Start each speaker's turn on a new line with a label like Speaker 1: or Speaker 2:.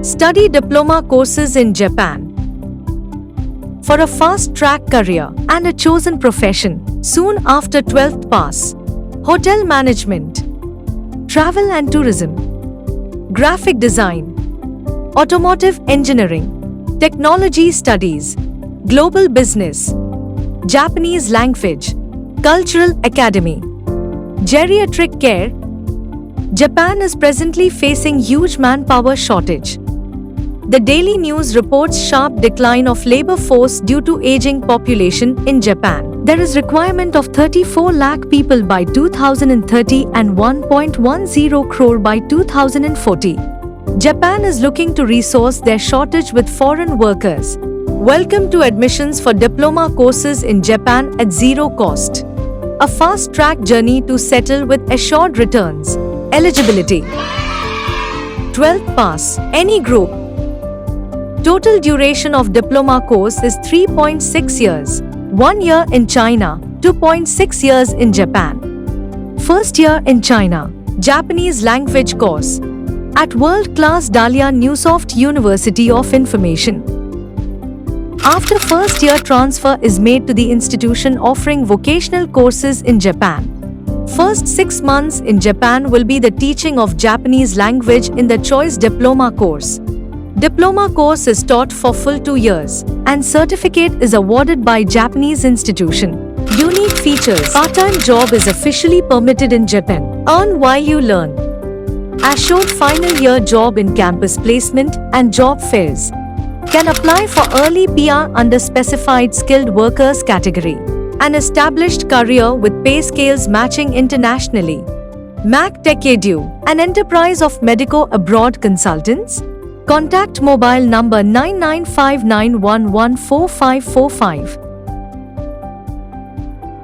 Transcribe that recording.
Speaker 1: Study diploma courses in Japan. For a fast-track career and a chosen profession soon after 12th pass. Hotel management, travel and tourism, graphic design, automotive engineering, technology studies, global business, Japanese language, cultural academy, geriatric care. Japan is presently facing huge manpower shortage. The Daily News reports sharp decline of labor force due to aging population in Japan. There is requirement of 34 lakh people by 2030 and 1.10 crore by 2040. Japan is looking to resource their shortage with foreign workers. Welcome to admissions for diploma courses in Japan at zero cost. A fast-track journey to settle with assured returns. Eligibility: 12th pass, any group. Total duration of diploma course is 3.6 years, 1 year in China, 2.6 years in Japan. First year in China, Japanese language course at world-class Dalian Newsoft University of Information. After first year, transfer is made to the institution offering vocational courses in Japan. First 6 months in Japan will be the teaching of Japanese language in the choice diploma course. Diploma course is taught for full 2 years, and certificate is awarded by Japanese institution. Unique features: part-time job is officially permitted in Japan. Earn while you learn. Assured final year job in campus placement and job fairs. Can apply for early PR under specified skilled workers category. An established career with pay scales matching internationally. Mac Tech Edu, an enterprise of Medico abroad consultants. Contact mobile number 9959114545.